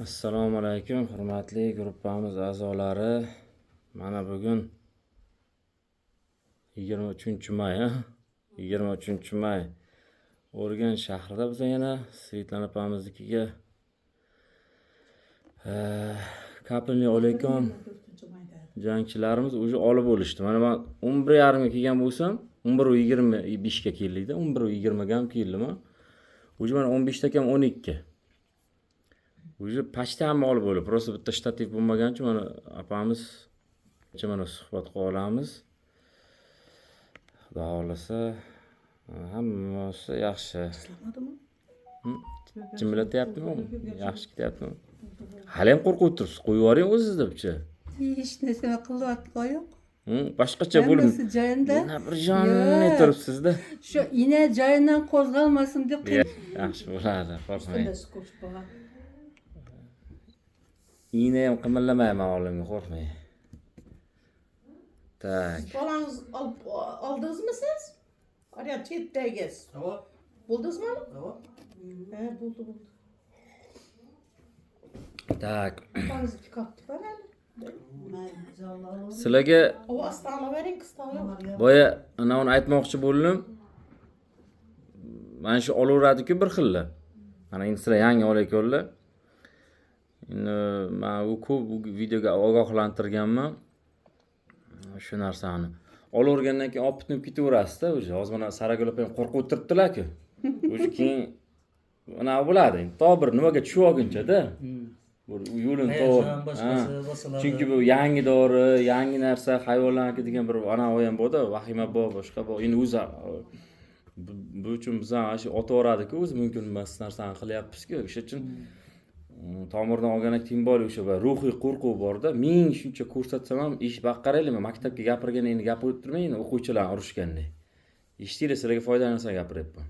Assalomu alaykum, hurmatli gruppamiz a'zolari. Mana bugun 23-may, 23-may. O'rgan shahrida biz yana Svetlana opamiznikiga kapelni olayotgan jangchilarimiz уже olib bo'lishdi. Mana men 11:30 ga kelgan bo'lsam, 11:25 ga keldi. 11:20 ga ham keldim. Уже mana 15 da kam 12. Уже почти hamma olib bo'ldi. Просто bitta shtativ bo'lmagan uchun mana opamiz mana suhbat qilib olamiz. Xudo xolasa hammasi yaxshi. Jimlatyaptimi? Yaxshi ketyaptimi? Hali ham qo'rqib turibsiz. Qo'yib yuboring o'zingizda bicha. Hech narsa qilyapti yo'q. Boshqacha bo'lib. Yana bir jonni turibsiz-da. Shu ina joyidan qo'zg'almasin deb Yaxshi bo'ladi, qo'rqmang. Iğne ham qimirlamayman olimga, qo'rqmang. Tak. Bolangiz oldingizmi siz? Oraya chetdagiz. Tamam. Bo'ldingizmi? Tamam. Ha, bo'ldi. Tak. Bolangizni kapti barali. Sizlarga Ovozdan olavering, qisqa. boya anavini aytmoqchi bo'ldim. Mana shu olaveradi-ku bir xilla. Mana endi sizlar yangi olayotganlar. Men bu videoga ogohlantirganman. Shu narsani. Olavergandan keyin olib bitib ketaverasiz-da, o'zi. Hozir mana Saragul opam qo'rqib o'tiribdilar-ku. O'zi keyin mana bo'ladi. To bir nimaga tushib olguncha-da. Bu yo'lini to'g'ri. Chunki bu yangi dori, yangi narsa, hayvonlarga degan bir anavi ham bor-da, vahima bor, boshqa bor. Endi o'zi bu uchun biz ham shu otaveradi-ku, o'zi mumkin emas narsani qilyapmiz-ku. O'sha uchun tomirdan olganak tim bor o'sha ruhiy qo'rquv bor-da. Ming shuncha ko'rsatsam ham ish baqaraylikmi? Maktabga gapirgan endi gap o'tirmayman, o'quvchilarni urishgandek. Eshitdinglar, sizlarga foydali narsa gapiryapman.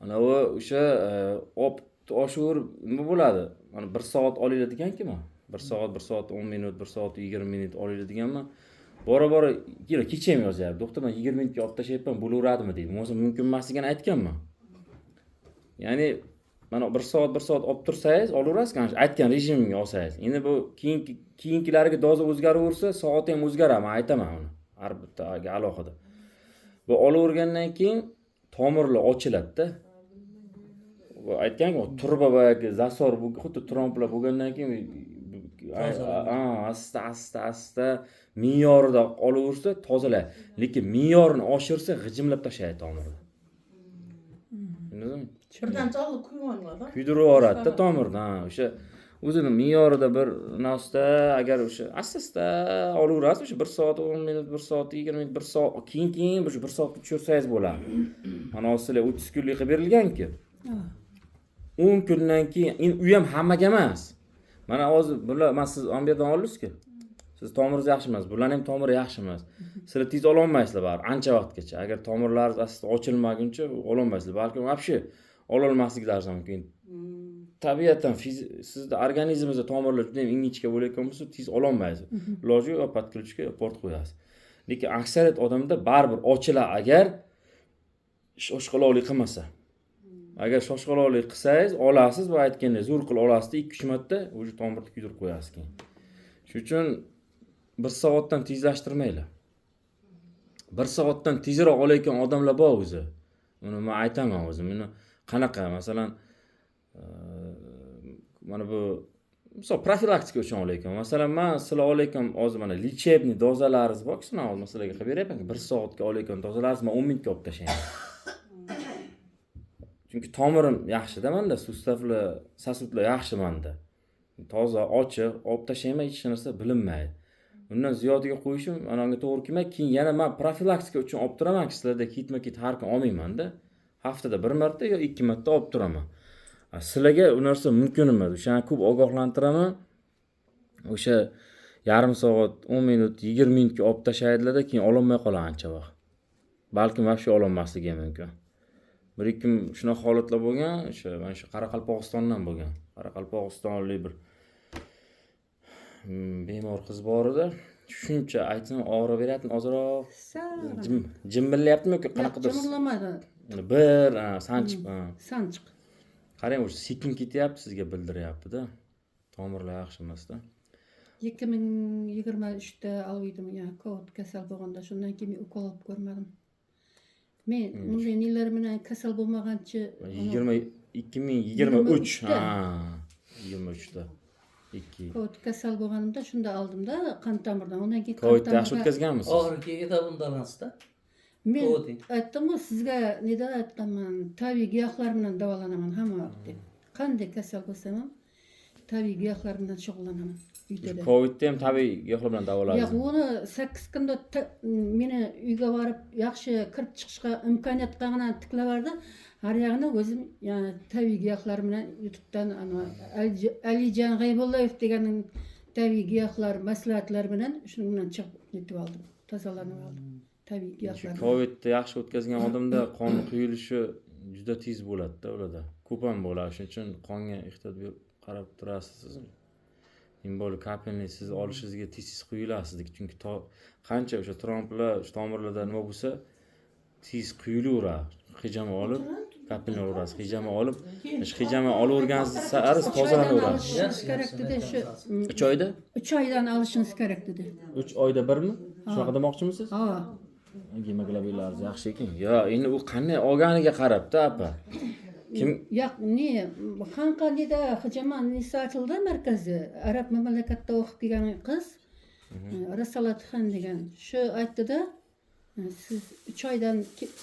Ana o'sha oshuv nima bo'ladi? Mana 1 soat oladigan-ku. 1 soat 10 minut, 1 soat 20 minut oladiganman. Bora-bora kecha ham yozyapti. Doktor, men 20 minutga olib tashlayapman, bo'laveradimi deydi. Bo'lmasa mumkin emasligini aytganman. Ya'ni mana 1 soat olib tursangiz, olaverasiz, qancha aytgan rejimga olsangiz. Endi bu keyingilarga doza o'zgaraversa, soati ham o'zgaradi, men aytaman uni. Har bittaga alohida. Bu olavergandan keyin tomirlar ochiladi-da. Bu aytgan-ku, turba va zasor bu xuddi tromplar bo'lgandan keyin asta me'yorida olaversa, tozalaydi. Lekin me'yorini oshirsa, g'ijimlab tashlaydi tomirni. Tushundingizmi? Birdan jolli kuyvonlar-da. Kuydirib yuboradi-da tomirdan. O'sha o'zini me'yorida bir narsa, agar o'sha asta olaverasiz, o'sha 1 soat 10 minut, 1 soat 20 minut, 1 soat keyin o'sha 1 soatga tushirsangiz bo'ladi. Mana sizlar 30 kunlik qilib berilgan-ku. 10 kundan keyin u ham hammaga emas. Mana hozir bular men siz ham yerdan oldingiz-ku. Siz tomiringiz yaxshi emas, bularning ham tomiri yaxshi emas. Sizlar tez ola olmaysizlar baribir, ancha vaqtgacha. Agar tomirlaringiz asli ochilmaguncha ola olmaysizlar. Balki вообще ola olmasliklaringiz mumkin. Tabiatan sizda organizmingizda tomirlar juda ham ingichka bo'layotgan bo'lsa, tez ola olmaysiz. Iloji yo'q, podключка port qo'yasiz. Lekin aksariyat odamda baribir ochilar agar shoshqaloqlik qilmasa. Agar shoshqaloqlik qilsangiz, olasiz va aytgandek zo'r qilib olasiz-da 2-3 marta o'sha tomirni kuydirib qo'yasiz keyin. Shuning uchun 1 soatdan tezlashtirmaylar. 1 soatdan tezroq olayotgan odamlar bor o'zi. Uni men aytaman o'zi. Meni qanaqa, masalan, mana bu misol profilaktika uchun olayotgan. Masalan, men sizlar olayotgan hozir mana lechebniy dozalaringiz bor, sizlar hozir sizlarga qilib beryapman. 1 soatga olayotgan dozalaringiz men 10 minutga olib tashlayman. Chunki tomirim yaxshi-da menda, sustavlar, sasutlar yaxshi menda. Toza, ochiq, olib tashlayman, hech narsa bilinmaydi. Undan ziyodiga qo'yishim menga to'g'ri kelmaydi. Keyin yana men profilaktika uchun olib turaman, sizlarda ketma-ket har kun olmayman-da. Haftada 1 marta yo 2 marta olib turaman. Sizlarga u narsa mumkin emas. O'shani ko'p ogohlantiraman. O'sha yarim soat, 10 minut, 20 minutga olib tashlaydilar-da, keyin ololmay qoladi ancha vaqt. Balki вообще ololmasligi mumkin. 1-2 shunaqa holatlar bo'lgan, o'sha mana shu Qoraqalpog'istondan bo'lgan. Qoraqalpog'istonlik bir bemor qiz bor edi. Shuncha aytsam og'riq beryapti, ozroq jimbillayaptimi yoki qanaqadir? Jimirlamadi. Bir sanchiq. Sanchiq. qarang, o'sha sekin ketyapti, sizga bildiryapti-da. Tomirlar yaxshi emasda. 2023'te alıydım ya, COVID kasal bo'lganda, shundan keyin men ukol olib ko'rmadim. Men bunday nelar bilan kasal bo'lmagancha 2023 ha, 23'da. 2. COVID kasal bo'lganimda shunda oldim-da, qon tomirdan. Undan keyin Covid'ni yaxshi o'tkazganmisiz? Og'riqqa etabundalasizda. men COVID. aytdim-ku sizga, neda aytganman, tabiiy giyohlar bilan davolanaman hamma vaqt deb. Qanday kasal bo'lsam ham tabiiy giyohlar bilan shug'ullanaman uyda. Covid'ni ham tabiiy giyohlar bilan Yo'q, davoladingiz. uni 8 kunda meni uyga borib yaxshi kirib chiqishga imkoniyat qilgan tiklaverdi. Har yog'ini o'zim, ya'ni tabiiy giyohlar bilan YouTube'dan Alijon G'aybullayev deganning tabiiy giyohlar maslahatlari bilan shuning bilan chiqib netib oldim. Tozalanib oldim. Tabiiy giyohlar. Covid'ni yaxshi o'tkazgan odamda qon quyilishi juda tez bo'ladi-da ularda. Ko'p ham bo'ladi. Shuning uchun qonga ehtiyot qarab turasiz. Simboli kapelni siz olishingizga tez quyilasiz. Chunki qancha o'sha tromblar, tomirlarda nima bo'lsa, tez quyilaveradi. Hijama olib, kapelni urasiz. Hijama olib, hijama olaverganingiz sari tozalanaveradi. Kerak dedi shu 3 oyda? 3 oydan olishingiz kerak dedi. 3 oyda birmi? Shunaqa demoqchimisiz? Ha. Gemoglobinlarimiz yaxshi ekan. Yo, endi u qanday olganiga qarab-da, apa. Kim Yo'q, ne, Xanqalida Hijama Nisa ochildi markazi. Arab mamlakatda o'qib kelgan qiz, Rasolatxon degan. Shu aytdi-da, siz 3 oydan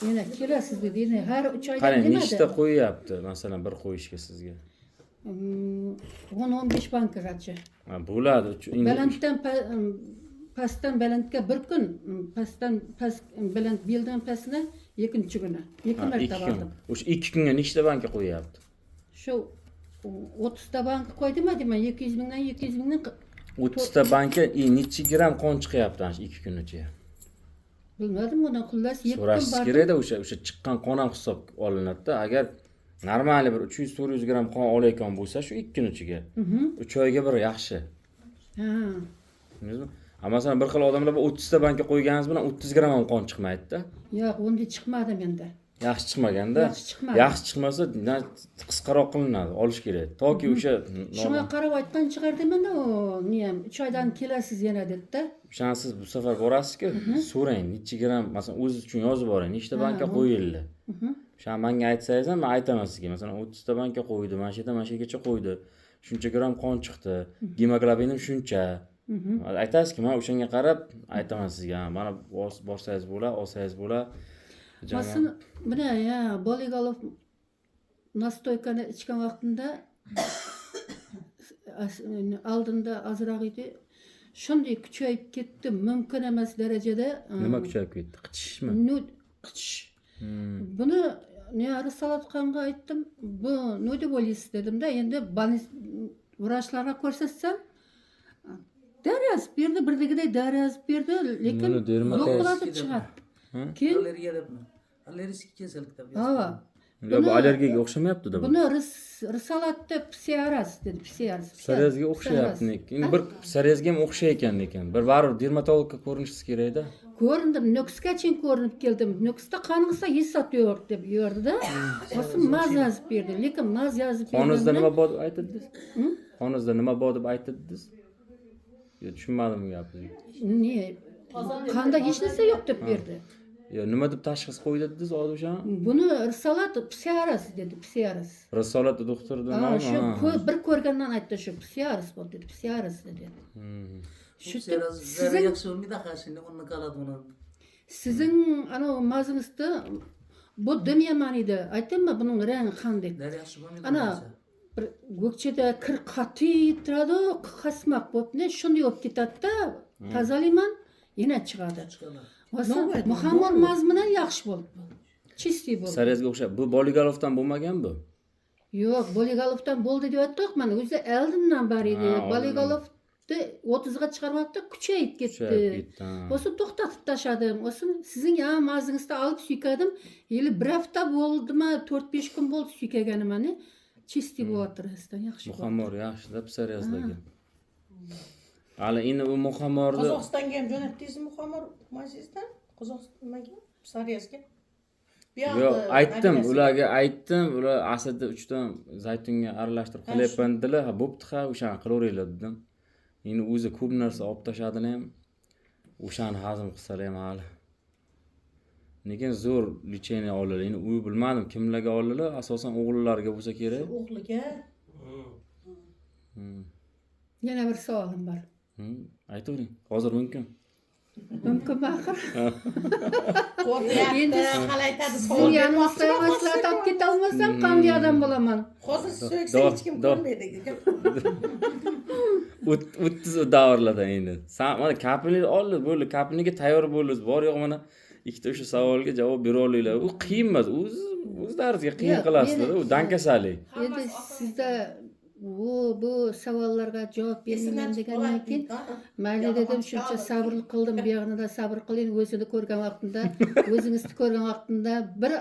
yana kelasiz dedi. Endi har 3 oydan qarang, demadi. nechta qo'yyapti, masalan, bir qo'yishga sizga? 10-15 bankagacha. Ha, bo'ladi. Balanddan pastdan balandga bir kun, pastdan past baland beldan pastga ikkinchi kuni. 2 marta bordim. O'sha 2 kunga nechta banka qo'yyapti? Shu 30 ta bank qo'ydimmi deyman, 200 mingdan 200 mingdan 30 ta banka necha gramm qon chiqyapti ana 2 kun ichida? bilmadim, undan xullas 2 kun So'rashingiz bordim. kerakda, o'sha chiqqan qon ham hisob olinadi-da. Agar normal bir 300-400 gramm qon olayotgan bo'lsa, shu 2 kun ichiga 3 oyga bir yaxshi. Ha. Tushundingizmi? Masalan, bir xil odamlar 30 ta banka qo'yganingiz bilan 30 gramm ham qon chiqmaydi-da. Yo'q, unday chiqmadi menda. Yaxshi chiqmaganda. Yaxshi chiqmadi. Yaxshi chiqmasa, qisqaroq qilinadi, olish kerak. Toki o'sha Shunga qarab aytgan chiqardimanda, u niyam 3 oydan kelasiz yana dedi-da. O'shani siz bu safar borasiz-ku, so'rang, necha gramm, masalan, o'zingiz uchun yozib oling, nechta banka qo'yildi. O'shani menga aytsangiz ham men aytaman sizga. Masalan, 30 ta banka qo'ydi, mana shu yerdan mana shu yergacha qo'ydi. Shuncha gramm qon chiqdi. Gemoglobinim shuncha. Aytasizki, men o'shanga qarab aytaman sizga. Mana borsangiz bo'ladi, olsangiz bo'ladi. Masalan, buni ya Boligalov nastoykani ichgan vaqtimda oldinda ozroq edi. Shunday kuchayib ketdi, mumkin emas darajada. Nima kuchayib ketdi? Qichishmi? Qichish. Buni Risolatxonga aytdim, bu nima bo'lyapsiz dedim-da, endi vrachlarga ko'rsatsam, daryoz berdi, birdagiday daryoz berdi, lekin yo'q bo'ladi chiqadi. Keyin Allergiya debmi? Allergik kasallik deb ha, Yo, bu allergiyaga o'xshamayapti-da bu. buni risolatda psiaraz dedi, psiaraz. Psoriazga o'xshayapti lekin. Endi bir psoriazga ham o'xshaykan lekin. Bir baribir dermatologga ko'rinishingiz kerak-da. Ko'rindim, Nukusgacha ko'rinib keldim. Nukusda qanqisa hissat yo'q deb yurdi-da. So'ng maz yozib berdi, lekin maz yozib berdi. Qoningizda nima bor deb aytdingiz? Qoningizda nima bor deb aytdingiz? Yo, tushunmadim bu gapni. Ne? Qanda hech narsa yo'q deb berdi. Yo, nima deb tashxis qo'ydi dedingiz o'sha? Buni risolat psiaraz dedi, psiaraz. Risolat doktordan Ha, nomi. shu bir ko'rgandan aytdi, shu psiaraz bo'ldi dedi, psiaraz dedi. Shu Zara yaxshi bo'lmaydi, qashini uni qiladi uni. sizin ana mazingizda bu demyaman edi. Aytdimmi buning rangi qanday? Zara yaxshi bo'lmaydi. Ana bir go'kchada kir qati turadi, qasmoq bo'lib, shunday bo'lib ketadi-da, tozalayman, yana chiqadi. Muhammad mazmuni yaxshi bo'ldi. Chistiy bo'ldi. Psoriazga o'xshab. Bu Boligalovdan bo'lmagan bu? Yo'q, Boligalovdan bo'ldi deb aytdik, mana o'zi oldindan bor edi. Boligalovni 30 ga chiqarmabdi, kuchayib ketdi. O'sha to'xtatib tashladim. O'sha sizning ham mazingizda olib suykadim. Yili bir hafta bo'ldimi, 4-5 kun bo'ldi suykaganim. Chistiy bo'lyapti, rastan yaxshi. Muhammad yaxshi-da psoriazlarga. Hali endi bu muhammorni Qozog'istonga ham jo'natdingizmi Muhammad Mazizdan? Qozog'istonga, Psoriazga. Yo'q, aytdim, ularga aytdim, ular aslida 3 ta zaytunga aralashtirib qilyapman dedilar. Ha, bo'pti, ha, o'shani qilaveringlar dedim. Endi o'zi ko'p narsa olib tashladilar ham. O'shani hazm qilsalar ham hali. Lekin zo'r lecheniya oldilar. Endi u bilmadim kimlarga oldilar, asosan o'g'illarga bo'lsa kerak. O'g'liga. Yana bir savolim bor. Aytavering, hozir mumkin. Mumkinmi axir? Endi Endi qalaytadi Sizning yaningizda maslahat olib keta olmasam qanday odam bo'laman? Hozir so'ksa hech kim ko'rmaydi. 30 davrlardan endi. Mana kapingiz oldi, bo'ldi, kapiniga tayyor bo'ldingiz. Bor yo'q mana ikkita o'sha savolga javob bera olinglar. U qiyin emas, o'zlaringizga qiyin qilasizlar, u dankasalik. Endi sizda bu savollarga javob bermayman degandan keyin mayli dedim, shuncha sabr qildim, bu yoqni da sabr qiling, o'zini ko'rgan vaqtimda, o'zingizni ko'rgan vaqtimda bir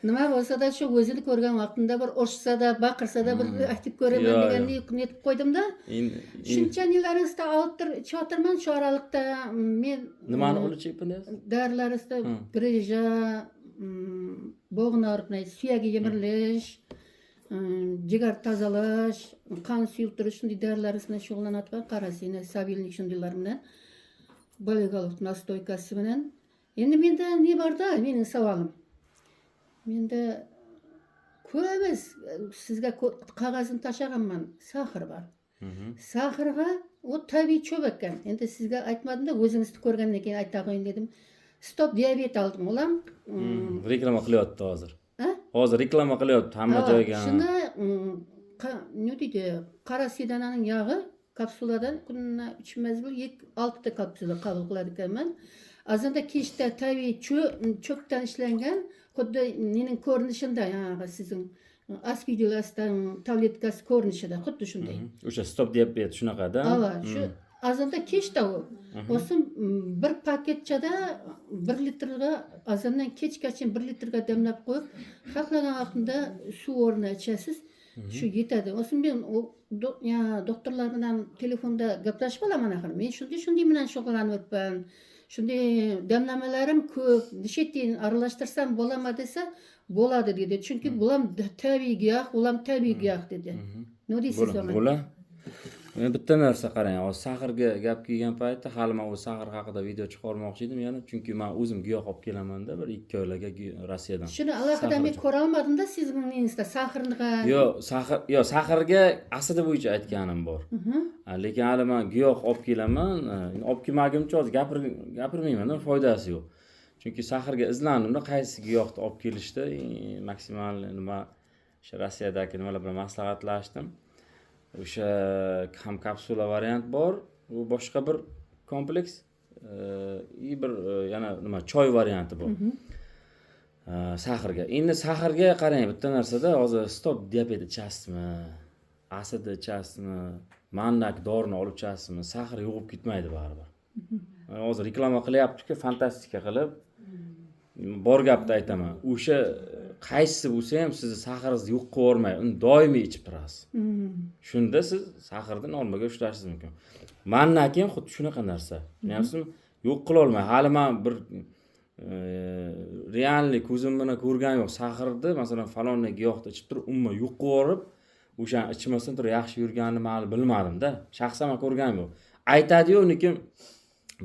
nima bo'lsa-da shu o'zini ko'rgan vaqtimda bir urishsa-da, baqirsa-da bir aytib ko'raman deganni netib qo'ydim-da. Shuncha yillaringizda chotirman shu oralikda men Nimani o'lchayapsiz? dorilaringizda grija, bo'g'ni og'riqni, suyagi yemirilish, jigar tozalash, qon suyultirish shunday dorilar bilan shug'ullanayotgan qarasini, sabilnik shundaylar bilan boligalov nastoykasi bilan. Endi menda ne bor-da, mening savolim. Menda ko'ramiz, sizga qog'ozini tashlaganman, saxir bor. Saxirga u tabiiy cho'p ekan. Endi sizga aytmadim-da, o'zingizni ko'rgandan keyin ayta qo'ying dedim. Stop diabet oldim, ulam. Reklama qilyapti hozir. Hozir reklama qilyapti hamma joyga. Shunda ne deydi, qora sedananing yog'i kapsuladan kunna 3 mezgil 6 ta kapsula qabul qilar ekanman. Azanda kechda tabiiy cho'pdan ishlangan, xuddi mening ko'rinishimda, ya'ni sizning aspidilasidan tabletkasi ko'rinishida, xuddi shunday. O'sha stop diabet shunaqa-da. Ha, shu azanda kechda u. O'sim bir paketchada 1 litrga azandan kechgacha 1 litrga damlab qo'yib, xohlagan vaqtida suv o'rnida ichasiz. Shu yetadi. O'sim men doktorlar bilan telefonda gaplashib olaman axir. Men shunday bilan shug'ullanyapman. Shunday damlamalarim ko'p, nishetin aralashtirsam bo'ladimi desa, bo'ladi dedi. Chunki bular tabiiy giyoh, ular tabiiy giyoh dedi. Nima deysiz ona? Bo'la. Men bitta narsa qarang, hozir saxirga gap kelgan paytda hali men o'z saxir haqida video chiqarmoqchi edim yana, chunki men o'zim giyoh olib kelaman-da bir 2 oylarga Rossiyadan. Shuni alohida men ko'ra olmadim-da sizning ningizda saxirga. Yo'q, saxirga aslida bo'yicha aytganim bor. Lekin hali men giyoh olib kelaman, olib kelmaguncha hozir gapirmayman-da, foydasi yo'q. Chunki saxirga izlandimda qaysi giyohni olib kelishda maksimal nima o'sha Rossiyadagi nimalar bilan maslahatlashdim. O'sha ham kapsula variant bor, u boshqa bir kompleks, bir yana nima choy varianti bor. Saxirga. Endi saxirga qarang, bitta narsada hozir stop diabet ichasizmi? Asid ichasizmi? Mandak dorini olib ichasizmi? Saxir yo'qib ketmaydi baribir. Hozir reklama qilyapti-ku, fantastika qilib. Bor gapni aytaman. O'sha qaysi bo'lsa ham sizni saxiringizni yo'q qilib yormaydi, uni doimiy ichib turasiz. Shunda siz saxirni normaga ushlashingiz mumkin. Mannak ham xuddi shunaqa narsa. Tushunasizmi? Yo'q qila olmaydi. Hali men bir reallik ko'zim bilan ko'rganim yo'q. Saxirni, masalan, falonli giyohni ichib turib, umuman yo'q qilib yorib, o'shani ichmasdan turib yaxshi yurganini men hali bilmadim-da. Shaxsan men ko'rganim yo'q. Aytadi-yu, lekin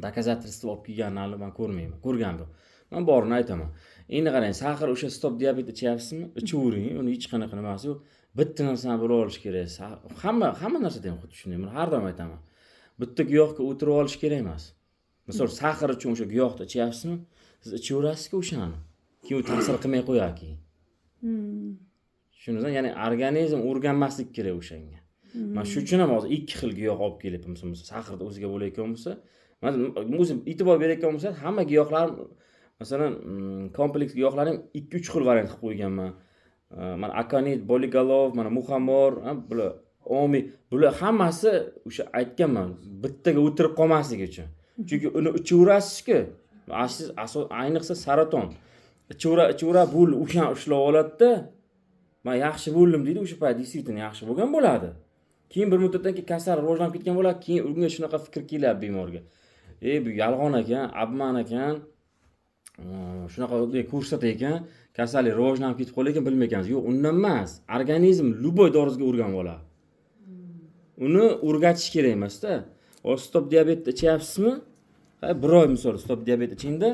dokazatorstvo olib kelganini hali men ko'rganim yo'q. Men borini aytaman. Endi qarang, saxir o'sha stop diabet ichyapsizmi? Ichavering, uni hech qanaqa nimasi yo'q. Bitta narsani bilib olish kerak. Hamma narsada ham xuddi shunday. Men har doim aytaman. Bitta giyohga o'tirib olish kerak emas. Misol, saxir uchun o'sha giyohni ichyapsizmi? Siz ichaverasiz-ku o'shani. Keyin u ta'sir qilmay qo'yadi keyin. Shundan, ya'ni organizm o'rganmaslik kerak o'shanga. Men shu uchun ham hozir 2 xil giyoh olib kelyapman. Misol, saxirda o'ziga bo'layotgan bo'lsa, men o'zim e'tibor berayotgan bo'lsa, hamma giyohlar masalan, kompleks giyohlarning 2-3 xil variant qilib qo'yganman. Mana akonit, boligalov, mana muxamor, bular omi, bular hammasi o'sha aytganman, bittaga o'tirib qolmasligi uchun. Chunki uni ichaverasiz-ku. Ayniqsa saraton. Ichura bo'l, o'shan ushlab oladi-da. Men yaxshi bo'ldim deydi, o'sha payt действительно yaxshi bo'lgan bo'ladi. Keyin bir muddatdan keyin kasal rivojlanib ketgan bo'ladi, keyin unga shunaqa fikr keladi bemorga. Bu yolg'on ekan, obman ekan. shunaqa ko'rsatadi ekan, kasallik rivojlanib ketib qolgan ekan bilmaykansiz. Yo'q, undan emas. Organizm любой doriga o'rganib oladi. Uni o'rgatish kerak emas-da. Stop diabetni ichyapsizmi? Bir oy misol stop diabet ichingda,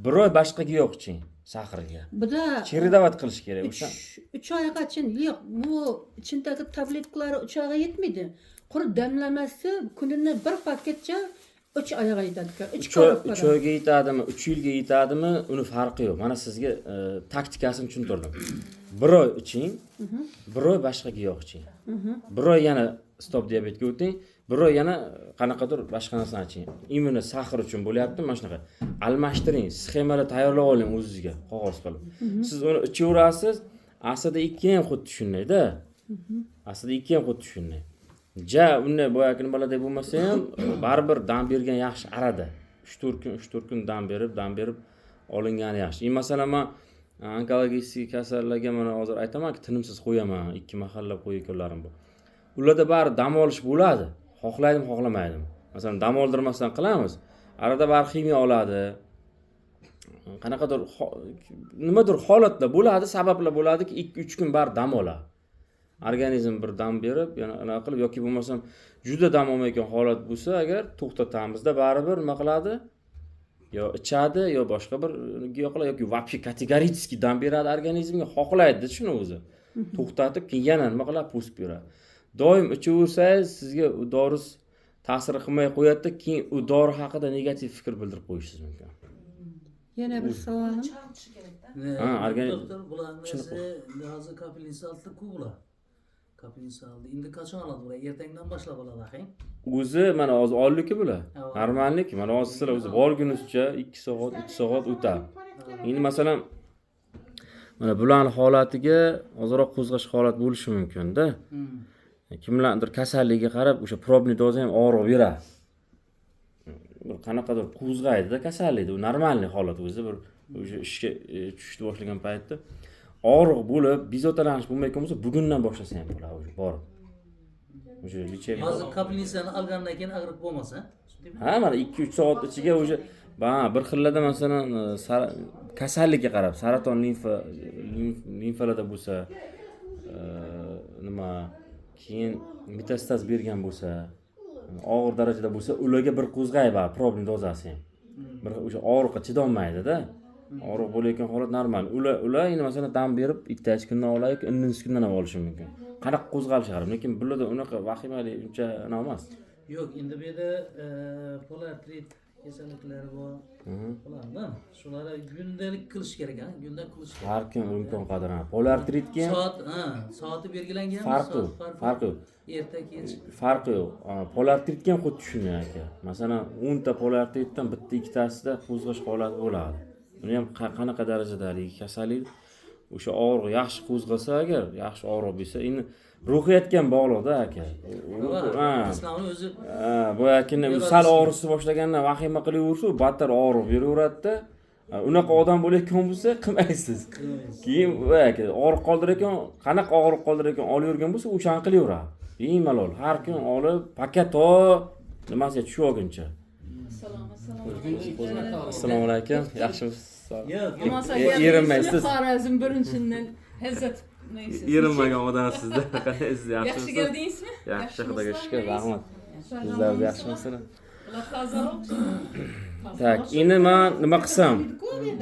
bir oy boshqa giyoh iching, saharga. Buda Cheredovat qilish kerak o'sha. 3 oygacha yo'q, bu ichindagi tabletkalar 3 oyga yetmaydi. Quruq damlamasda kunini bir paketcha 3 oyga yetadi. 3 oyga yetadimi, 3 yilga yetadimi, uni farqi yo'q. Mana sizga taktikasini tushuntirdim. Bir oy iching, bir oy boshqa giyoh iching. Bir oy yana stop diabetga o'ting, bir oy yana qanaqadir boshqa narsani iching. Immuniy sahar uchun bo'lyapti, mana shunaqa. Almashtiring, sxemalar tayyorlab oling o'zingizga qog'oz qilib. Siz uni ichaverasiz, aslida ikki ham xuddi shundayda. Aslida ikki ham xuddi shunday. Unday boyagi nimalarda bo'lmasa ham, baribir dam bergan yaxshi arada. 3-4 kun dam berib olingani yaxshi. Masalan, men onkologik kasallarga mana hozir aytaman-ki, tinimsiz qo'yaman, 2 mahallab qo'ygan kunlarim bor. Ularda bari dam olish bo'ladi. Xohlaydimi, xohlamaydimi. Masalan, dam oldirmasdan qilamiz. Arada bari ximiya oladi. Qanaqadir nimadir holatlar bo'ladi, sabablar bo'ladiki, 2-3 kun bari dam oladi. Organizm bir dam berib, yana anaqa qilib yoki bo'lmasam juda dam olmayotgan holat bo'lsa, agar to'xtatamizda baribir nima qiladi? Yo ichadi, yo boshqa bir giyohlar yoki вообще kategorически dam beradi organizmga, xohlaydi shuni o'zi. To'xtatib, keyin yana nima qiladi? Po'sib beradi. Doim ichaversangiz, sizga u dori ta'sir qilmay qo'yadi, keyin u dori haqida negativ fikr bildirib qo'yishingiz mumkin. Yana bir savolim. Organizm. Doktor bularni hozir kapelnisi oldi-ku bular. Kapelnisi oldi. Endi qachon oladi bular? Ertandan boshlab oladi, axing. O'zi mana hozir oldik bular. Normallik, mana hozir sizlar o'zi borgunizcha 2 soat, 3 soat o'tadi. Endi masalan mana bularning holatiga ozroq qo'zg'ash holat bo'lishi mumkin-da. Kimlardir kasalligiga qarab o'sha probniy doza ham og'riq beradi. Bir qanaqadir qo'zg'aydi-da kasallikda. U normalniy holat o'zi bir o'sha ishga tushishni boshlagan paytda og'riq bo'lib, bezovtalanish bo'lmayotgan bo'lsa, bugundan boshlasa ham bo'ladi o'sha borib. O'sha lecheniya. Hozir kapelnisani olgandan keyin og'riq bo'lmasa, ha, mana 2-3 soat ichiga o'sha bir xillarda masalan kasallikka qarab, saraton limfalarda bo'lsa, nima keyin metastaz bergan bo'lsa, og'ir darajada bo'lsa, ularga bir qo'zg'ay bor, probniy dozasi ham. Bir o'sha og'riqqa chidolmaydi-da. Og'riq bo'layotgan holat normal. Ular endi masalan dam berib, 2 kundan oladi, 2 kundan ham olishi mumkin. Qanaqa qo'zg'alish qarab, lekin bularda unaqa vahimali uncha emas. yo'q, endi bu yerda polartrit kasalliklari bor. Ularni shularni kundalik qilish kerak, ha? Kundalik qilish kerak. Har kim imkon qadar. Polartritga soati belgilangan farqi yo'q. Erta kech. Farqi yo'q. Polartritga ham xuddi shunday aka. Masalan, 10 ta polartritdan bitta ikkitasida qo'zg'ash holati bo'ladi. Uni ham qanaqa darajadagi kasallik o'sha og'riq yaxshi qo'zg'asa agar, yaxshi og'riq bo'lsa, endi ruhiyatga ham bog'liq-da aka. Islomning o'zi boyagini sal og'risi boshlagandan vahima qilaversa, battar og'riq beraveradi-da. Unaqa odam bo'layotgan bo'lsa, qilmaysiz. Keyin aka og'riq qoldirayotgan, qanaqa og'riq qoldirayotgan olavergan bo'lsa, o'shani qilaveradi. Bemalol har kun olib, pakato nimasiga tushib olguncha. Assalomu alaykum. Yaxshimisiz? Erinmaysiz. Xorazm birinchidan Izzat neysiz? Erinmagan odamsizda. Qanaysiz? Yaxshi Yaxshimisiz? keldingizmi? Yaxshi, xudoga shukr, rahmat. Sizlar yaxshimisizlar? Tak, endi men nima qilsam?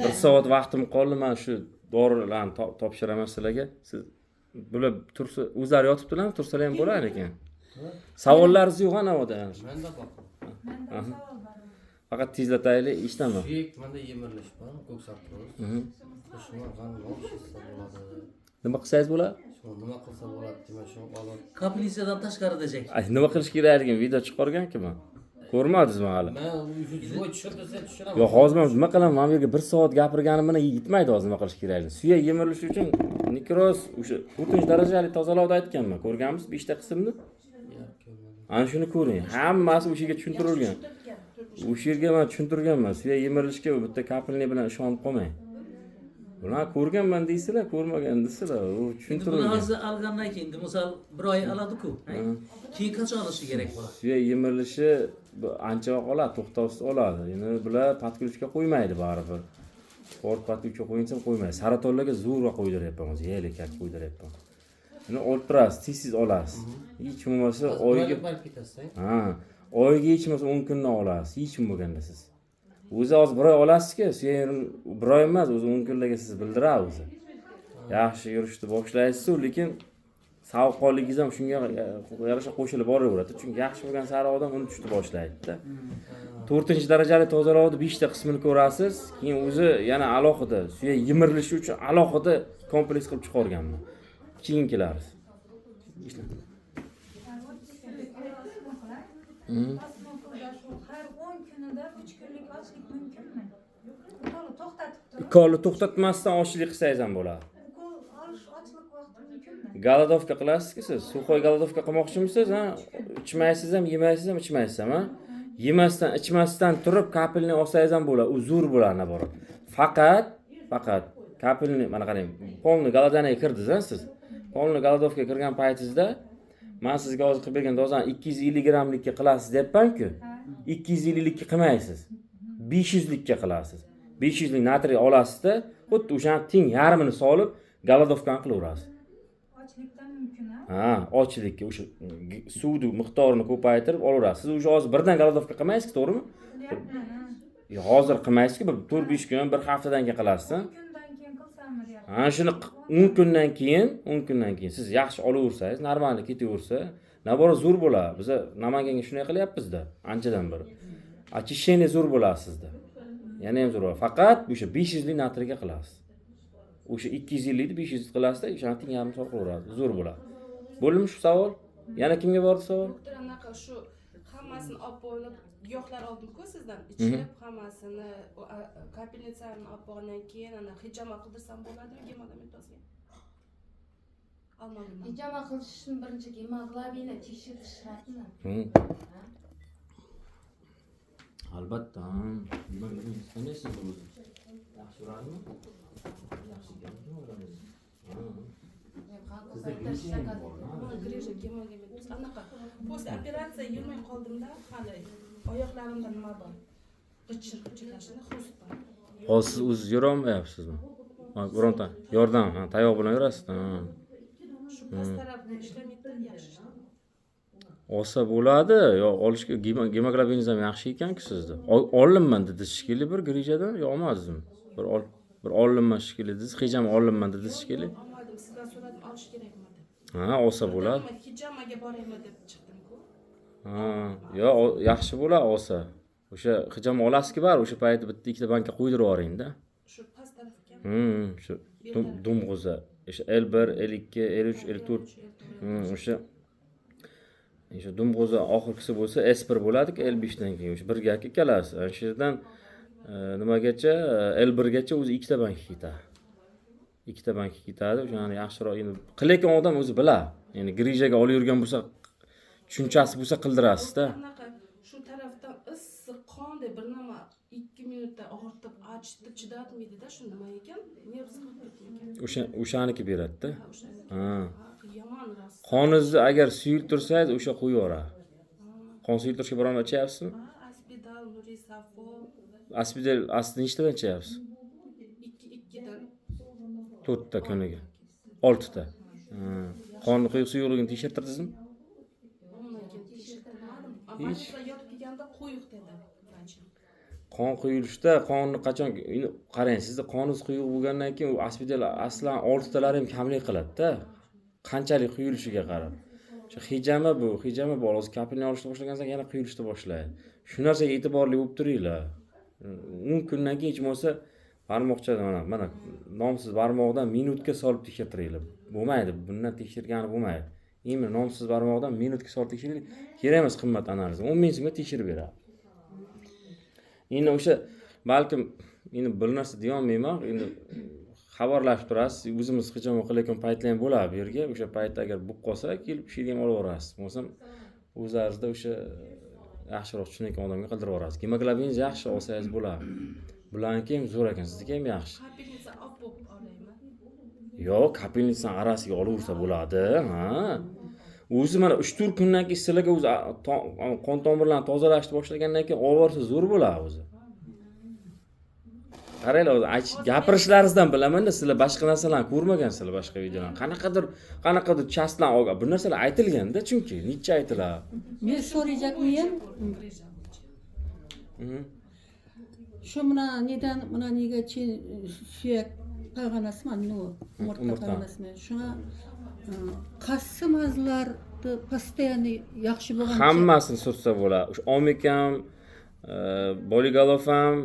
1 soat vaqtim qoldi, men shu dorilarni topshiraman sizlarga. Siz bular tursa, o'zlari yotibdilar, tursalar ham bo'ladi lekin. Savollaringiz yo'q navoda? Menda bor. Faqat tezlataylik, ishtami? Suyak, menda yemirilish bor, ko'ksartroz. Shuni qanday olishsa bo'ladi? Nima qilsangiz bo'ladi? Shuni nima qilsa bo'ladi, demak shu olib. kapelnisiyadan tashqarida jak. Nima qilish kerakligini video chiqargan-ku. Ko'rmadingizmi hali? Men voy tushirib desa tushiraman. Yo'q, hozir men nima qilaman? Men bu yerga 1 soat gapirganim bilan yetmaydi hozir nima qilish kerakligini. Suyak yemirilishi uchun nekroz o'sha 4-darajali tozalovda aytganman. Ko'rganmisiz 5 ta qismni? Ana shuni ko'ring. Hammasi o'sha yerga tushuntirilgan. O'sha yerga men tushuntirganman. Suyak yemirilishga bitta kapelniy bilan ishonib qolmang. Bular ko'rganman deysizlar, ko'rmagan deysizlar. U Endi buni tushuntirilgan. hozir olgandan keyin, misol 1 oy oladi-ku. Keyin qachon olishi kerak bo'ladi? Suyak yemirilishi ancha qoladi, to'xtovsiz oladi. Endi bular podключка qo'ymaydi baribir. sport patruchka qo'yinsam qo'ymaydi. Saratonlarga zo'rg'a qo'ydiryapman o'zi, yelak qo'ydiryapman. Buni olib turasiz, tez olasiz. Hech bo'lmasa oyiga Barib ketasiz. ha, oyiga hech bo'lmasa 10 kundan olasiz, hech bo'lmaganda siz. O'zi hozir bir oy olasizki, sen bir oy emas, o'zi 10 kunlarga siz bildiradi o'zi. Yaxshi yurishni boshlaysiz, lekin savuqqonligingiz ham shunga yarasha qo'shilib boraveradi. Chunki yaxshi bo'lgan sari odam uni tushni boshlaydi-da. 4-darajali tozalauvni 5 ta qismini ko'rasiz, keyin o'zi yana alohida suyak yimirilishi uchun alohida kompleks qilib chiqarganman. Keyin kelasiz. Har 10 kunida 3 kunlik ochlik mumkinmi? Ukol to'xtatib turib, Ukolni to'xtatmasdan ochlik qilsangiz ham bo'ladi. ukol olish ochlik vaqti mumkinmi? Galadovka qilasizki siz, suxoy galadovka qilmoqchimisiz, ha? Ichmaysiz ham, yemaysiz ham, ichmaysiz ham, ha? Yemasdan, ichmasdan turib kapelni olsangiz ham bo'ladi, u zo'r bo'ladi naborot. Faqat kapelni mana qarang, polni galadaniga kirdingiz, siz. Polni galadovka kirgan paytingizda men sizga hozir qilib bergan dozani 250 grammlikka qilasiz deyapman-ku. 250 likka qilmaysiz. 500 likka qilasiz. 500 lik natriy olasizda, xuddi o'shani teng yarmini solib galadovkani qilaverasiz. Ochlikdan mumkin, ha? Ha, ochlikka o'sha suvni miqdorini ko'paytirib olaverasiz. Siz o'sha hozir birdan galadovka qilmaysiz, to'g'rimi? Qilyapman, ha. Hozir qilmaysiz-ku, bir 4-5 kun, bir haftadan keyin qilasiz. 10 kundan keyin qilsammi deyapman. Ha, shuni 10 kundan keyin siz yaxshi olaversangiz, normal ketaversa, naborot zo'r bo'ladi. Biz Namanganga shunday qilyapmiz-da, anchadan beri. Очищение zo'r bo'ladi sizda. Yana ham zo'r bo'ladi. Faqat o'sha 500 lik natriyga qilasiz. O'sha 250 likni 500 qilasizda, o'shani teng yarim soat qilaveradi. Zo'r bo'ladi. Bo'ldimi shu savol? Yana kimga bordi savol? Doktor anaqa shu hammasini olib bo'lib giyohlar oldim-ku sizdan ichib hammasini kapelnitsani olib bo'lgandan keyin ana hijama qildirsam bo'ladimi gemodamintozga? Olmadim. Hijama qilishni birinchi gemoglobinni tekshirish shartmi? Albatta. Nima qanaysiz o'zi? Yaxshi uradimi? Yaxshi ekanmi? Grija gemodamint. Anaqa после operatsiya yurmay qoldimda hali oyoqlarimda nima bor? G'ichir-g'ichirlashini xrust bor. Hozir siz o'zingiz yura olmayapsizmi? Bironta yordam, tayoq bilan yurasiz. Shu past tarafda ishlamaydi, yaxshi. Olsa bo'ladi, yo olishga gemoglobiningiz ham yaxshi ekan-ku sizda. Olinman dedi shekilli bir grijadan, yo olmadingizmi? Bir olinman shekilli dedingiz, hijama olinman dedi shekilli. Olmadim, sizdan so'radim, olish kerakmi deb. Ha, olsa bo'ladi. Hijamaga boraymi deb chiqdim-ku. Ha, yo yaxshi bo'ladi olsa. O'sha hijama olasizki bor, o'sha paytda bitta ikkita banka qo'ydirib yuboring-da. Shu past tarafga. Shu dumg'uza. O'sha L1, L2, L3, L4. O'sha dumg'uza oxirgisi bo'lsa S1 bo'ladi-ku, L5 dan keyin o'sha birga ikkalasi. O'sha yerdan nimagacha L1 gacha o'zi ikkita bank ketadi. Ikkita bank ketadi. O'shani yaxshiroq endi qilayotgan odam o'zi biladi. Ya'ni grijaga olib yurgan bo'lsa, tushunchasi bo'lsa qildirasiz-da. Anaqa shu tarafdan issiq qonday bir nima 2 minutda og'ritib, achitib chidatmaydi-da, shu nima ekan? Nerv siqib O'shaniki beradi-da. Ha. Yomon rost. Qoningizni agar suyulib tursangiz, o'sha qo'yib yuboradi. Qon suyultirishga biron ichyapsizmi? Aspidal, Nurisafo. Aspidal asli nechtadan ichyapsiz? 2dan 4 ta kuniga. 6 ta. Qonni quyuq suyuqligini tekshirtirdingizmi? Hech yotib kelganda quyuq dedi vrach. Qon quyilishda qonni qachon qarang, sizda qoningiz quyuq bo'lgandan keyin u aspidal aslan 6 talari ham kamlik qiladi-da. Qanchalik quyilishiga qarab. Shu hijama bu, hozir kapelni olishni boshlagandan keyin yana quyilishni boshlaydi. Shu narsaga e'tiborli bo'lib turinglar. 10 kundan keyin hech bo'lmasa barmoqchadan mana nomsiz barmoqdan minutga solib tekshirtiringlar. Bo'lmaydi, bundan tekshirgani bo'lmaydi. Endi nomsiz barmoqdan minutga solib tekshiring. Kerak emas qimmat analiz. 10 ming so'mga tekshirib beradi. Endi o'sha balkim endi bir narsa deya olmayman, endi xabarlashib turasiz. O'zimiz hijama qilayotgan paytlar ham bo'ladi bu yerga. O'sha paytda agar bo'lib qolsa, kelib ishni ham olib borasiz. Bo'lmasam o'zlaringizda o'sha yaxshiroq tushunayotgan odamga qildirib yuborasiz. Gemoglobiningiz yaxshi olsangiz bo'ladi. Bularniki ham zo'r ekan, sizniki ham yaxshi. Kapelnitsa olib olaymi? Yo'q, kapelnitsani arasiga olaversa bo'ladi, ha. O'zi mana 3-4 kundan keyin sizlarga o'zi qon tomirlarini tozalashni boshlagandan keyin olib borsa zo'r bo'ladi o'zi. qaranglar, gapirishlaringizdan bilaman-da, sizlar boshqa narsalarni ko'rmagansizlar, boshqa videolarni. Qanaqadir chastlan olgan. Bu narsalar aytilganda, chunki necha aytiladi. Men so'rayapman. Shu mana nega suyak pag'anasmi, umurtqa pag'anasmi. Shunga qaysi mazlarni постоянно yaxshi bo'lgan. Hammasini surtsa bo'ladi. O'sha omikam, Boligalov ham,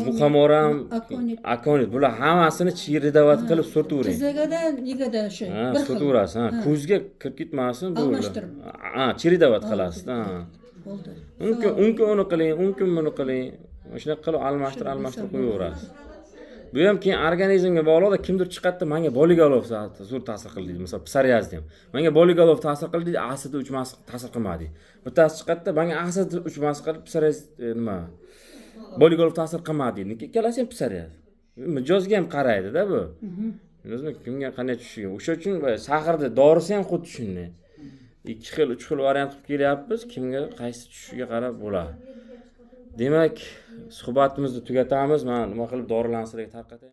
Muhamor ham, Akonit. Bular hammasini chiridovat qilib surtavering. Tizagada, negada shu. Ha, surtaverasiz. Ha, ko'zga kirib ketmasin bu. Ha, chiridovat qilasiz. Ha. Bo'ldi. Unki uni qiling, unki buni qiling. Shunaqa qilib almashtirib qo'yaverasiz. Bu ham keyin organizmga bog'liqda kimdir chiqadi, menga Boligalov zo'r ta'sir qildi deydi. Masalan, psoriaz deydi. Menga Boligalov ta'sir qildi deydi, asidi uchmas ta'sir qilmadi. Bittasi chiqadi, menga asidi uchmas qilib psoriaz nima? Boligalov ta'sir qilmadi deydi. Ikkalasi ham psoriaz. Mijozga ham qaraydi-da bu. Bilasizmi, kimga qanday tushishiga. O'sha uchun saharda dorisi ham xuddi shunday. 2 xil, 3 xil variant qilib kelyapmiz, kimga qaysi tushishiga qarab bo'ladi. Demak, suhbatimizni tugatamiz. Men nima qilib dorilarni sizlarga tarqatay.